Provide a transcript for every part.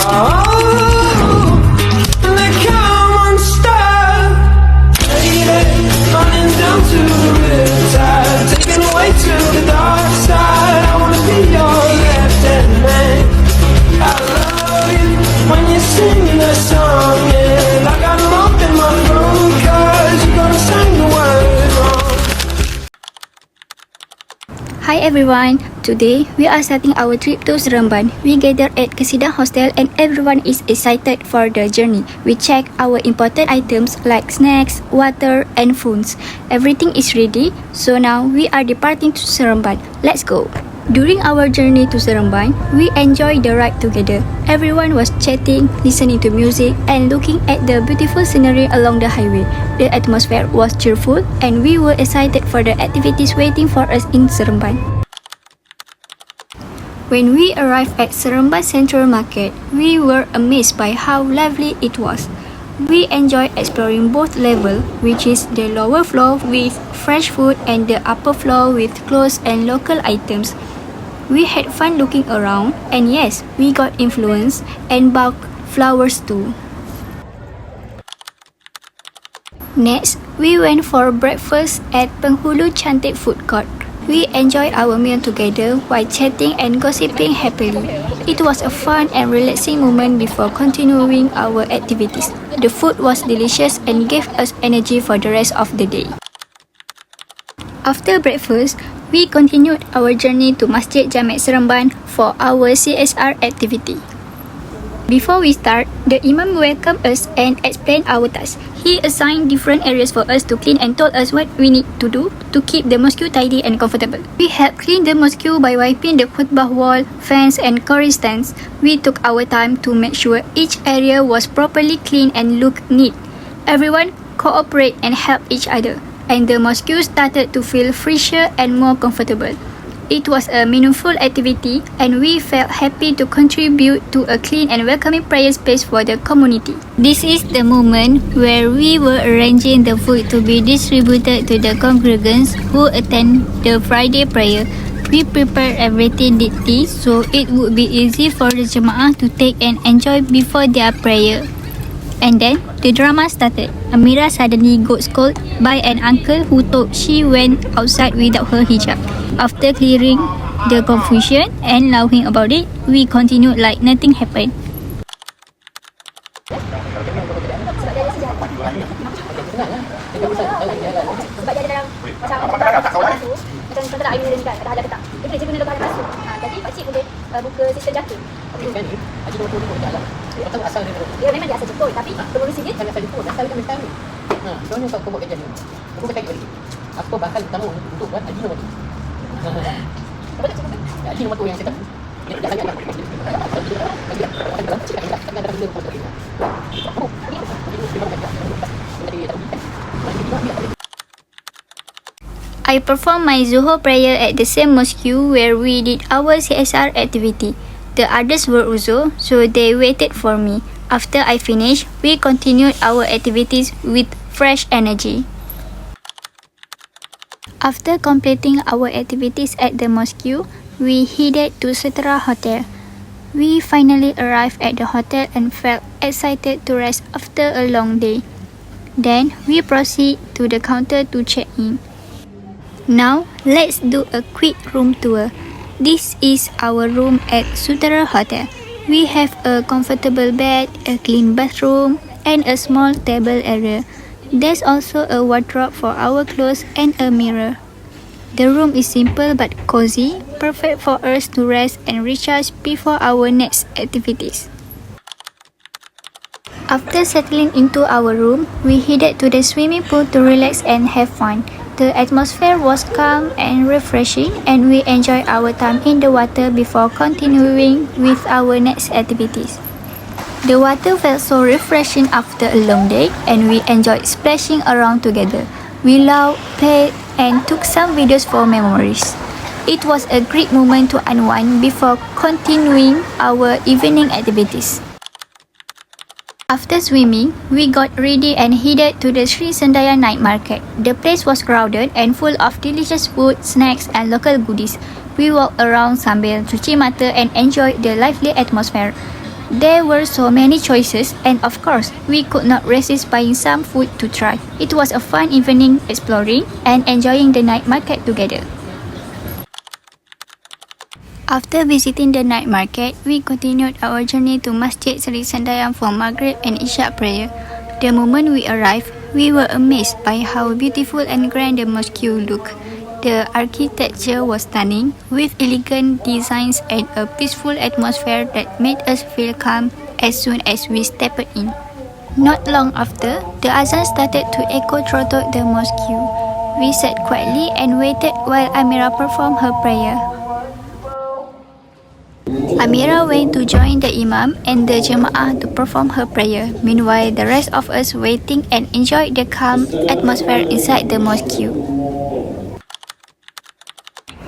Oh, and they can't stop. Lady, running down to the riptide, taken away to the dark side. I wanna be your left-hand man. I love you when you sing that song, yeah. Like I'm up in my room, 'cause you're gonna sing the words wrong. Hi everyone, today we are starting our trip to Seremban. We gathered at Kesidang Hostel and everyone is excited for the journey. We check our important items like snacks, water and phones. Everything is ready, so now we are departing to Seremban. Let's go! During our journey to Seremban, we enjoyed the ride together. Everyone was chatting, listening to music and looking at the beautiful scenery along the highway. The atmosphere was cheerful and we were excited for the activities waiting for us in Seremban. When we arrived at Seremban Central Market, we were amazed by how lively it was. We enjoyed exploring both levels, which is the lower floor with fresh food and the upper floor with clothes and local items. We had fun looking around and yes, we got influenced and bought flowers too. Next, we went for breakfast at Penghulu Cantik Food Court. We enjoyed our meal together while chatting and gossiping happily. It was a fun and relaxing moment before continuing our activities. The food was delicious and gave us energy for the rest of the day. After breakfast, we continued our journey to Masjid Jamek Seremban for our CSR activity. Before we start, the Imam welcomed us and explained our tasks. He assigned different areas for us to clean and told us what we need to do to keep the mosque tidy and comfortable. We helped clean the mosque by wiping the khutbah wall, fence and Qur'an stands. We took our time to make sure each area was properly clean and looked neat. Everyone cooperated and helped each other, and the mosque started to feel fresher and more comfortable. It was a meaningful activity and we felt happy to contribute to a clean and welcoming prayer space for the community. This is the moment where we were arranging the food to be distributed to the congregants who attend the Friday prayer. We prepared everything neatly so it would be easy for the Jemaah to take and enjoy before their prayer. And then, the drama started. Amira suddenly got scolded by an uncle who thought she went outside without her hijab. After clearing the confusion and laughing about it, we continued like nothing happened. Sebab dia ada dalam macam contoh air ni kan, ada halal ke tak. Dia boleh je guna bahan masuk. Jadi pakcik boleh buka sistem jatuh. Kan ni, haji nombor 2 tak lah. Dia tahu asal dia. Dia memang dia asal Jepun tapi revolusi dia asal Jepun. Asal dia mesti tahu. Soalnya kau buat kerja ni. Aku cakap balik. Aku bakal utama untuk buat haji nombor 2. Apa tak cukup? Haji nombor 2 yang saya tahu. Dia tak sangat. I performed my Zuhur prayer at the same mosque where we did our CSR activity. The others were uzur, so they waited for me. After I finished, we continued our activities with fresh energy. After completing our activities at the mosque, we headed to Sutera Hotel. We finally arrived at the hotel and felt excited to rest after a long day. Then, we proceed to the counter to check in. Now, let's do a quick room tour. This is our room at Sutera Hotel. We have a comfortable bed, a clean bathroom, and a small table area. There's also a wardrobe for our clothes and a mirror. The room is simple but cozy, perfect for us to rest and recharge before our next activities. After settling into our room, we headed to the swimming pool to relax and have fun. The atmosphere was calm and refreshing and we enjoyed our time in the water before continuing with our next activities. The water felt so refreshing after a long day and we enjoyed splashing around together. We laughed, played and took some videos for memories. It was a great moment to unwind before continuing our evening activities. After swimming, we got ready and headed to the Sri Sendaya night market. The place was crowded and full of delicious food, snacks and local goodies. We walked around sambil cuci mata and enjoyed the lively atmosphere. There were so many choices, and of course, we could not resist buying some food to try. It was a fun evening exploring and enjoying the night market together. After visiting the night market, we continued our journey to Masjid Seri Sandayang for Maghrib and Isha prayer. The moment we arrived, we were amazed by how beautiful and grand the mosque looked. The architecture was stunning, with elegant designs and a peaceful atmosphere that made us feel calm as soon as we stepped in. Not long after, the azan started to echo throughout the mosque. We sat quietly and waited while Amira performed her prayer. Amira went to join the Imam and the Jama'ah to perform her prayer. Meanwhile, the rest of us waiting and enjoyed the calm atmosphere inside the mosque.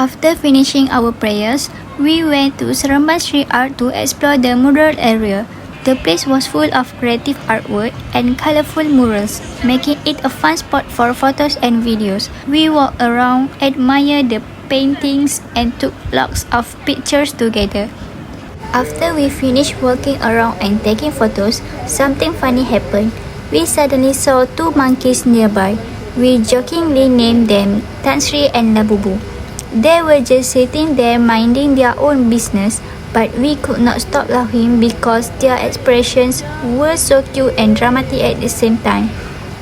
After finishing our prayers, we went to Seremban Street Art to explore the mural area. The place was full of creative artwork and colorful murals, making it a fun spot for photos and videos. We walked around, admired the paintings, and took lots of pictures together. After we finished walking around and taking photos, something funny happened. We suddenly saw two monkeys nearby. We jokingly named them Tansri and Labubu. They were just sitting there minding their own business, but we could not stop laughing because their expressions were so cute and dramatic at the same time.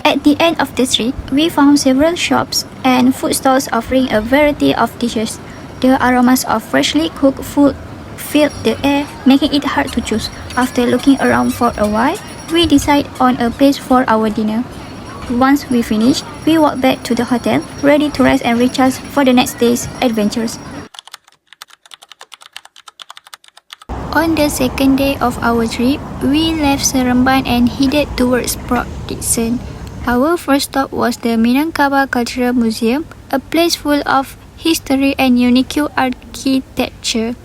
At the end of the street, we found several shops and food stalls offering a variety of dishes. The aromas of freshly cooked food filled the air, making it hard to choose. After looking around for a while, we decided on a place for our dinner. Once we finished, we walked back to the hotel, ready to rest and recharge for the next day's adventures. On the second day of our trip, we left Seremban and headed towards Port Dickson. Our first stop was the Minangkabau Cultural Museum, a place full of history and unique architecture.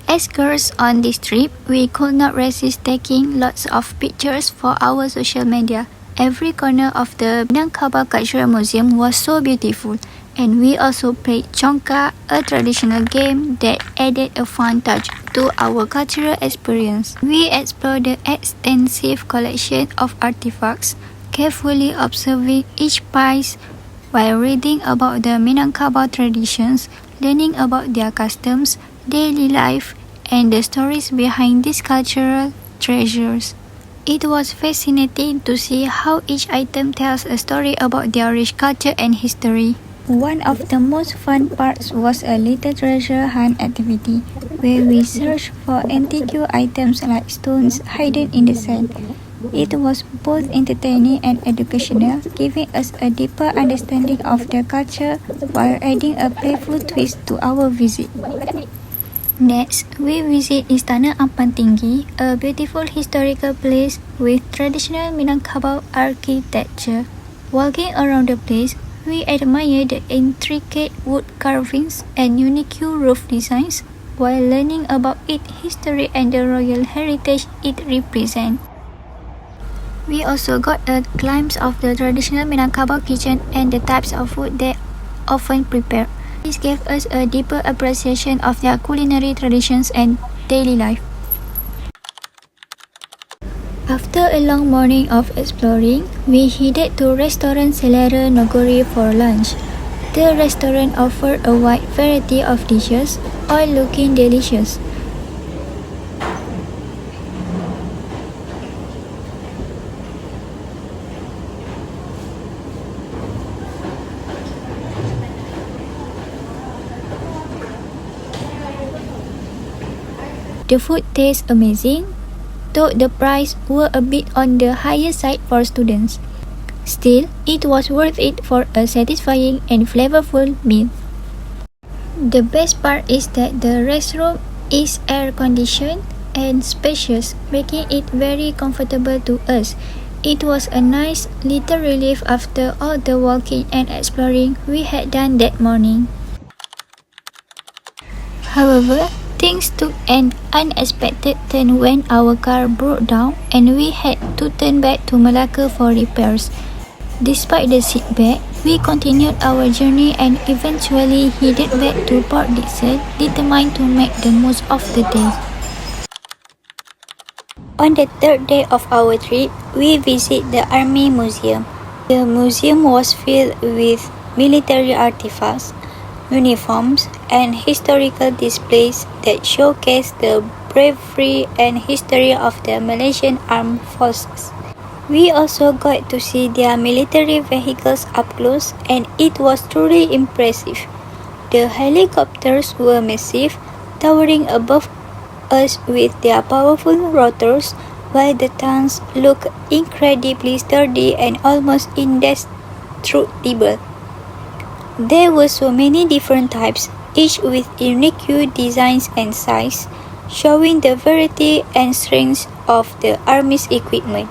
As girls on this trip, we could not resist taking lots of pictures for our social media. Every corner of the Minangkabau Cultural Museum was so beautiful, and we also played Congkak, a traditional game that added a fun touch to our cultural experience. We explored the extensive collection of artifacts, carefully observing each piece while reading about the Minangkabau traditions, learning about their customs, daily life, and the stories behind these cultural treasures. It was fascinating to see how each item tells a story about their rich culture and history. One of the most fun parts was a little treasure hunt activity, where we searched for antique items like stones hidden in the sand. It was both entertaining and educational, giving us a deeper understanding of their culture while adding a playful twist to our visit. Next, we visit Istana Ampan Tinggi, a beautiful historical place with traditional Minangkabau architecture. Walking around the place, we admire the intricate wood carvings and unique roof designs while learning about its history and the royal heritage it represents. We also got a glimpse of the traditional Minangkabau kitchen and the types of food they often prepare. This gave us a deeper appreciation of their culinary traditions and daily life. After a long morning of exploring, we headed to restaurant Selera Nogori for lunch. The restaurant offered a wide variety of dishes, all looking delicious. The food tastes amazing, though the price were a bit on the higher side for students. Still, it was worth it for a satisfying and flavorful meal. The best part is that the restroom is air-conditioned and spacious, making it very comfortable to us. It was a nice little relief after all the walking and exploring we had done that morning. However, things took an unexpected turn when our car broke down and we had to turn back to Malacca for repairs. Despite the setback, we continued our journey and eventually headed back to Port Dickson, determined to make the most of the day. On the third day of our trip, we visit the Army Museum. The museum was filled with military artifacts, uniforms, and historical displays that showcase the bravery and history of the Malaysian Armed Forces. We also got to see their military vehicles up close, and it was truly impressive. The helicopters were massive, towering above us with their powerful rotors, while the tanks looked incredibly sturdy and almost indestructible. There were so many different types, each with unique designs and size, showing the variety and strength of the Army's equipment.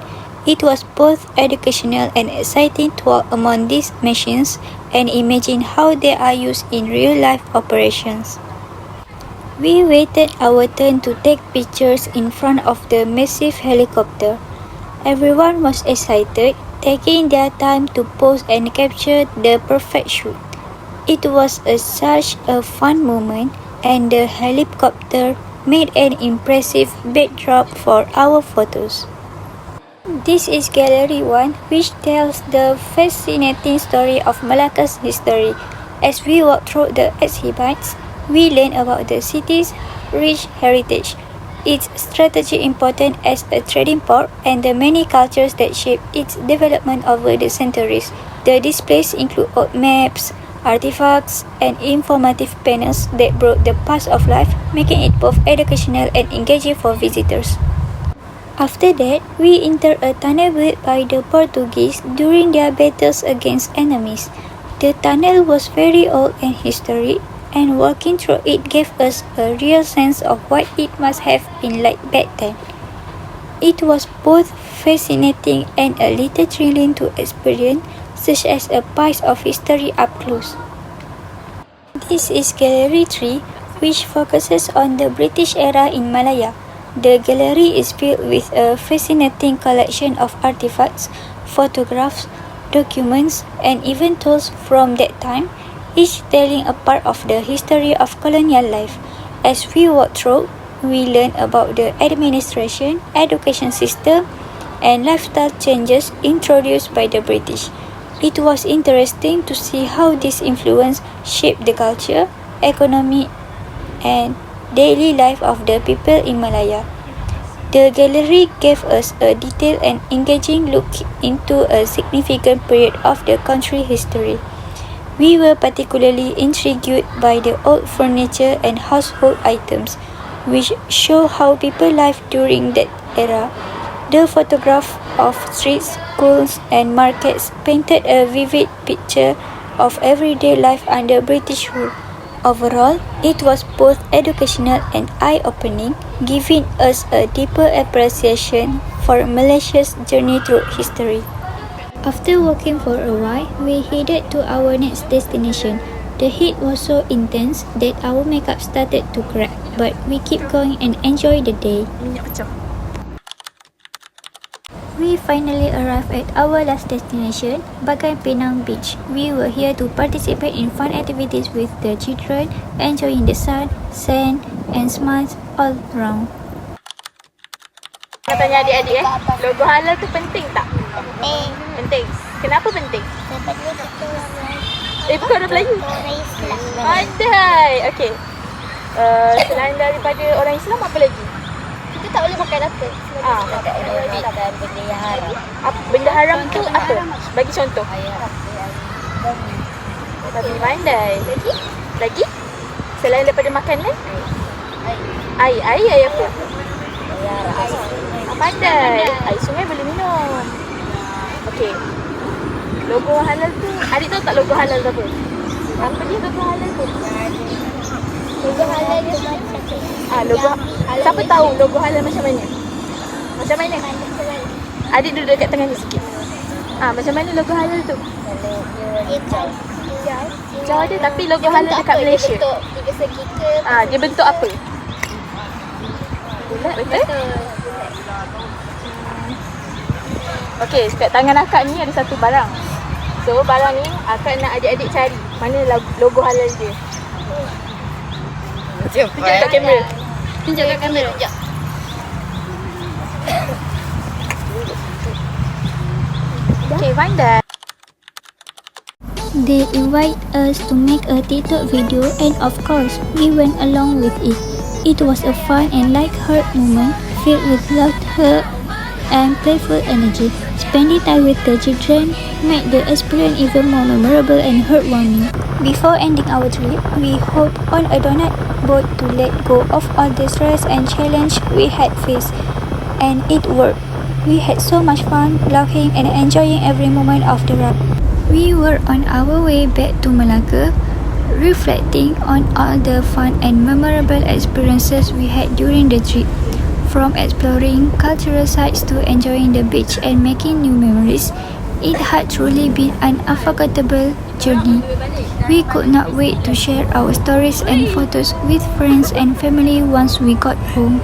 It was both educational and exciting to walk among these machines and imagine how they are used in real-life operations. We waited our turn to take pictures in front of the massive helicopter. Everyone was excited, taking their time to pose and capture the perfect shot. It was such a fun moment, and the helicopter made an impressive backdrop for our photos. This is Gallery 1, which tells the fascinating story of Malacca's history. As we walk through the exhibits, we learn about the city's rich heritage, its strategic importance as a trading port, and the many cultures that shape its development over the centuries. The displays include old maps, artifacts, and informative panels that brought the past of life, making it both educational and engaging for visitors. After that, we enter a tunnel built by the Portuguese during their battles against enemies. The tunnel was very old and historic, and walking through it gave us a real sense of what it must have been like back then. It was both fascinating and a little thrilling to experience, such as a piece of history up close. This is Gallery 3, which focuses on the British era in Malaya. The gallery is filled with a fascinating collection of artifacts, photographs, documents, and even tools from that time, each telling a part of the history of colonial life. As we walk through, we learn about the administration, education system, and lifestyle changes introduced by the British. It was interesting to see how this influence shaped the culture, economy, and daily life of the people in Malaya. The gallery gave us a detailed and engaging look into a significant period of the country's history. We were particularly intrigued by the old furniture and household items, which show how people lived during that era. The photograph of streets, schools, and markets painted a vivid picture of everyday life under British rule. Overall, it was both educational and eye-opening, giving us a deeper appreciation for Malaysia's journey through history. After walking for a while, we headed to our next destination. The heat was so intense that our makeup started to crack, but we kept going and enjoyed the day. We finally arrived at our last destination, Bagan Penang Beach. We were here to participate in fun activities with the children, enjoying the sun, sand, and smiles all around. Nak tanya adik-adik logo halal tu penting tak? Penting. Penting. Kenapa penting? Sebab dia kita orang Melayu. Bukan orang Melayu. Orang Islam. Pandai. Okey. Selain daripada orang Islam, apa lagi? Kita tak boleh makan apa. Tak boleh makan benda yang haram. Benda haram tu apa? Bagi contoh. Babi pandai. Lagi? Selain daripada makanan? Air. Air apa? Pandai. Air sungai boleh minum. Okey. Logo halal tu, adik tahu tak logo halal tu apa? Apa dia logo halal tu? Logo halal dia macam Logo siapa tahu logo halal macam mana? Macam mana? Adik duduk dekat tengah ni sikit. Macam mana logo halal tu? Jauh ada tapi logo halal dekat Malaysia. Dia bentuk tiga segi ke? Dia bentuk apa? Bulat betul? Okey, kat tangan akak ni ada satu barang. So, barang ni akak nak adik-adik cari mana logo halal dia. Tunjuk kat kamera. Tunjuk kat kamera. find that. They invite us to make a TikTok video and of course, we went along with it. It was a fun and light-hearted moment filled with laughter and playful energy. Spending time with the children made the experience even more memorable and heartwarming. Before ending our trip, we hopped on a donut boat to let go of all the stress and challenge we had faced, and it worked. We had so much fun, laughing and enjoying every moment of the ride. We were on our way back to Malacca, reflecting on all the fun and memorable experiences we had during the trip. From exploring cultural sites to enjoying the beach and making new memories, it had truly been an unforgettable journey. We could not wait to share our stories and photos with friends and family once we got home.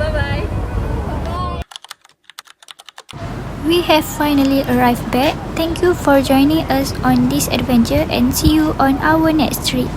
We have finally arrived back. Thank you for joining us on this adventure and see you on our next trip.